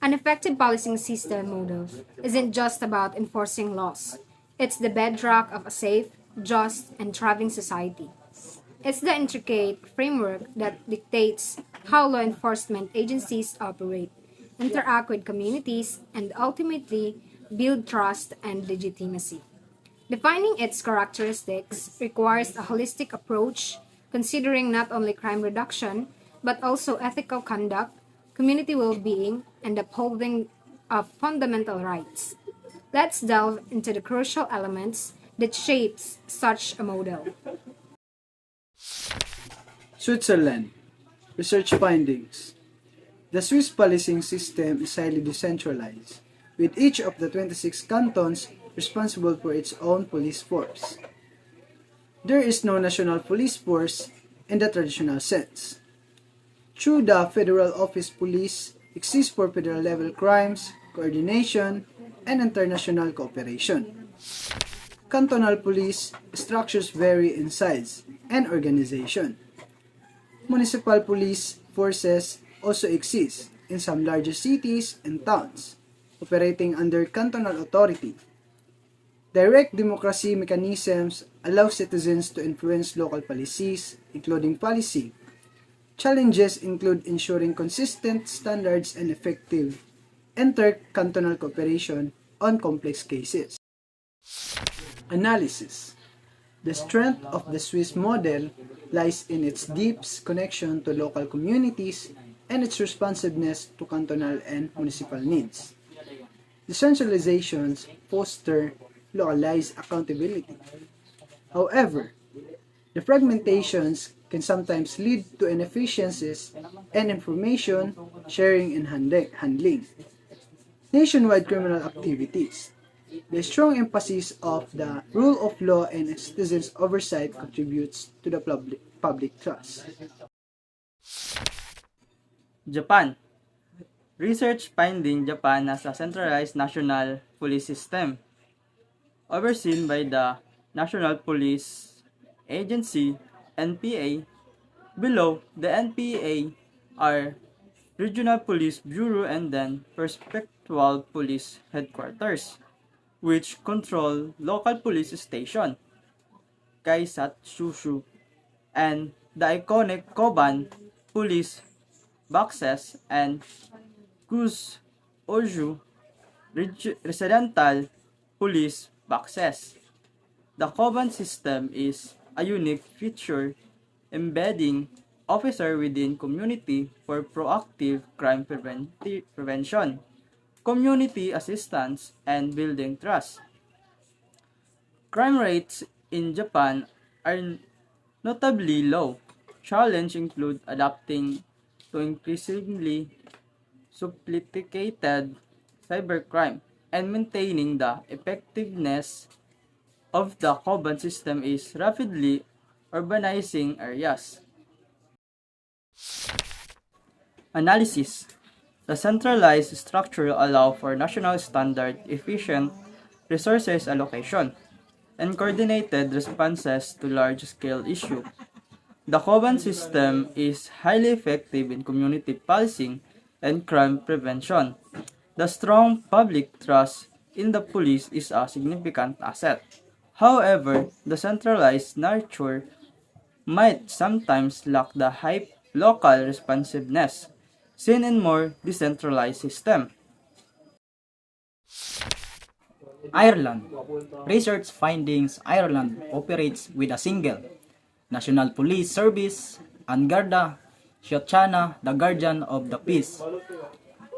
An effective policing system model isn't just about enforcing laws. It's the bedrock of a safe, just, and thriving society. It's the intricate framework that dictates how law enforcement agencies operate, interact with communities, and ultimately build trust and legitimacy. Defining its characteristics requires a holistic approach, considering not only crime reduction, but also ethical conduct, community well being, and upholding of fundamental rights. Let's delve into the crucial elements that shapes such a model. Switzerland. Research findings. The Swiss policing system is highly decentralized, with each of the 26 cantons responsible for its own police force. There is no national police force in the traditional sense. Through the Federal Office Police exists for federal level crimes, coordination, and international cooperation. Cantonal police structures vary in size and organization. Municipal police forces also exist in some larger cities and towns, operating under cantonal authority. Direct democracy mechanisms allow citizens to influence local policies, including policing. Challenges include ensuring consistent standards and effective inter-cantonal cooperation on complex cases. Analysis. The strength of the Swiss model lies in its deep connection to local communities and its responsiveness to cantonal and municipal needs. Decentralizations foster localized accountability. However, the fragmentations can sometimes lead to inefficiencies and information sharing and handling. Nationwide criminal activities. The strong emphasis of the rule of law and citizens' oversight contributes to the public trust. Japan. Research finding Japan has a centralized national police system, overseen by the National Police Agency (NPA). Below the NPA are Regional Police Bureau and then Prefectural Police Headquarters, which control local police station, Kaisatsushu, and the iconic Koban police boxes and Kuzoju residential police boxes. The Koban system is a unique feature embedding officer within community for proactive crime prevention, community assistance, and building trust. Crime rates in Japan are notably low. Challenges include adapting to increasingly sophisticated cybercrime and maintaining the effectiveness of the Koban system is rapidly urbanizing areas. Analysis. The centralized structure allow for national standard efficient resources allocation and coordinated responses to large-scale issues. The Koban system is highly effective in community policing and crime prevention. The strong public trust in the police is a significant asset. However, the centralized nature might sometimes lack the high local responsiveness seen in more decentralized system. Ireland. Research findings Ireland operates with a single National Police Service, An Garda Síochána, the Guardian of the Peace.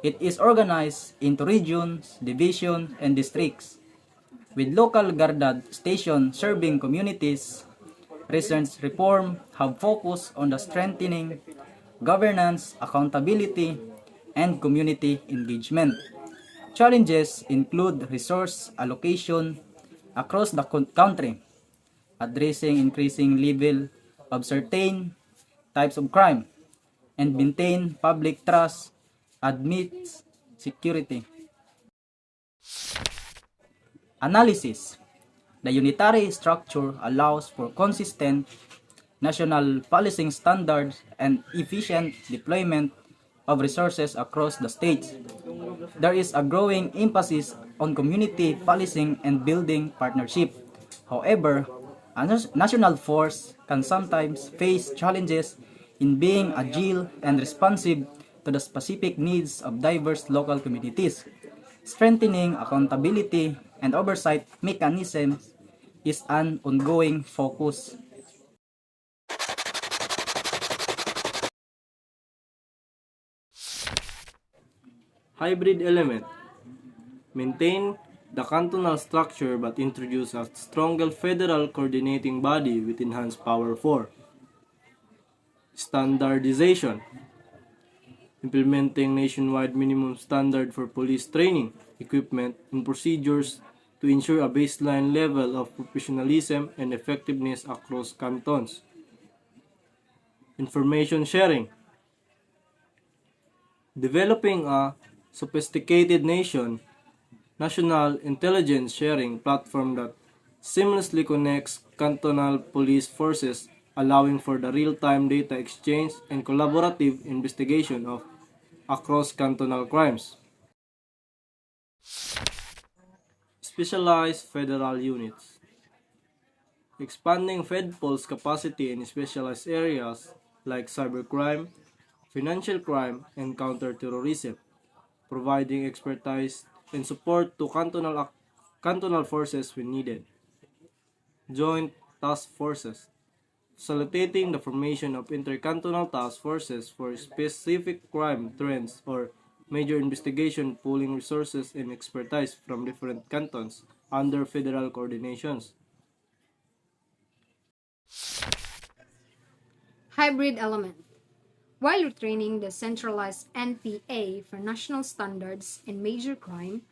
It is organized into regions, divisions, and districts, with local Garda stations serving communities. Recent reform have focused on the strengthening governance, accountability, and community engagement. Challenges include resource allocation across the country, addressing increasing level of certain types of crime, and maintain public trust amidst security. Analysis. The unitary structure allows for consistent national policing standards and efficient deployment of resources across the states. there is a growing emphasis on community policing and building partnership. However, a national force can sometimes face challenges in being agile and responsive to the specific needs of diverse local communities. Strengthening accountability and oversight mechanisms is an ongoing focus. Hybrid element. Maintain the cantonal structure but introduce a stronger federal coordinating body with enhanced power for standardization. Implementing nationwide minimum standard for police training, equipment, and procedures to ensure a baseline level of professionalism and effectiveness across cantons. Information sharing. Developing a sophisticated national intelligence sharing platform that seamlessly connects cantonal police forces, allowing for the real-time data exchange and collaborative investigation of across cantonal crimes. Specialized federal units. Expanding FedPol's capacity in specialized areas like cybercrime, financial crime, and counterterrorism, providing expertise and support to cantonal forces when needed. Joint task forces, facilitating the formation of intercantonal task forces for specific crime trends or major investigation, pooling resources and expertise from different cantons under federal coordinations. Hybrid element. While retraining the centralized NPA for national standards in major crime,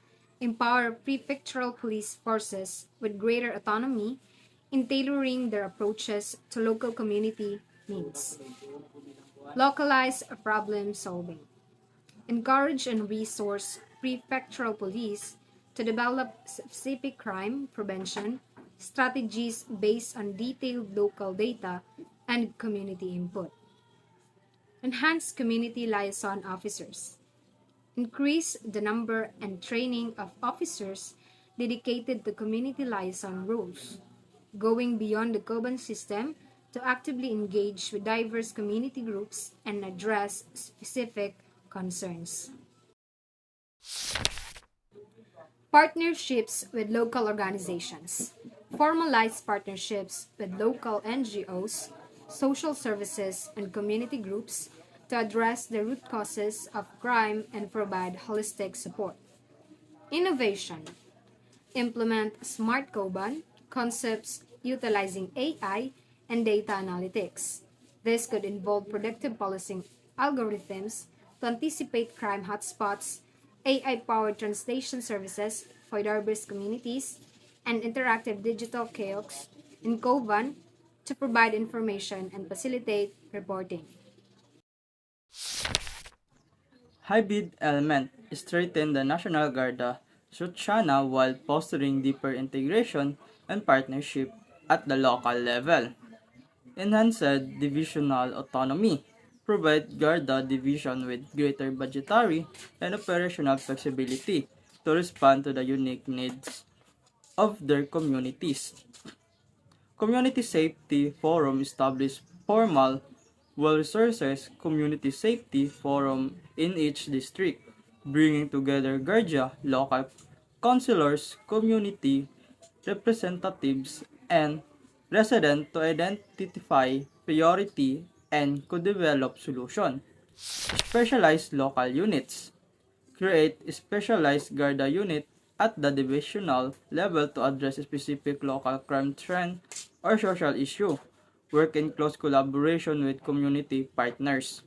empower prefectural police forces with greater autonomy in tailoring their approaches to local community needs. Localized problem solving. Encourage and resource prefectural police to develop specific crime prevention strategies based on detailed local data and community input. Enhance community liaison officers. Increase the number and training of officers dedicated to community liaison roles, going beyond the Koban system to actively engage with diverse community groups and address specific concerns. Partnerships with local organizations. Formalize partnerships with local NGOs, social services, and community groups to address the root causes of crime and provide holistic support. Innovation. Implement smart Koban concepts utilizing AI and data analytics. This could involve predictive policing algorithms to anticipate crime hotspots, AI-powered translation services for diverse communities, and interactive digital kiosks in Koban to provide information and facilitate reporting. Hybrid element strengthen the National Garda Suchana while fostering deeper integration and partnership at the local level. Enhanced divisional autonomy provide Garda division with greater budgetary and operational flexibility to respond to the unique needs of their communities. Community Safety Forum established formal well-resources community safety forum in each district, bringing together Guardia, local councilors, community representatives, and residents to identify priority and co-develop solution. Specialized local units. Create specialized Garda unit at the divisional level to address a specific local crime trend or social issue. Work in close collaboration with community partners.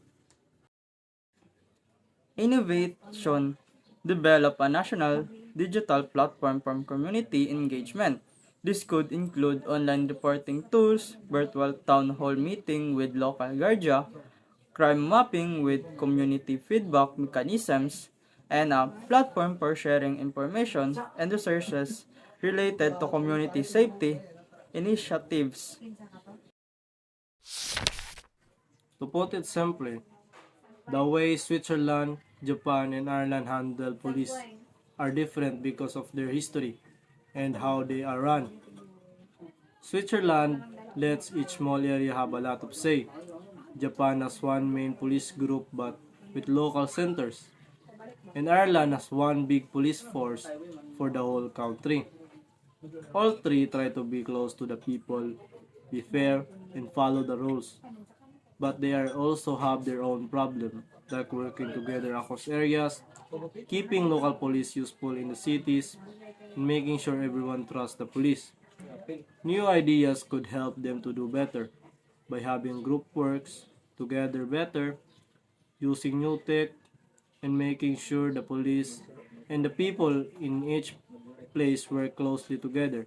Innovation. Develop a national digital platform for community engagement. This could include online reporting tools, virtual town hall meeting with local guardia, crime mapping with community feedback mechanisms, and a platform for sharing information and resources related to community safety initiatives. To put it simply, the way Switzerland, Japan and Ireland handle police are different because of their history and how they are run. Switzerland lets each small area have a lot of say. Japan has one main police group but with local centers. And Ireland has one big police force for the whole country. All three try to be close to the people, be fair, and follow the rules. But they are also have their own problem, like working together across areas, keeping local police useful in the cities, and making sure everyone trusts the police. New ideas could help them to do better by having group works together better, using new tech, and making sure the police and the people in each place work closely together.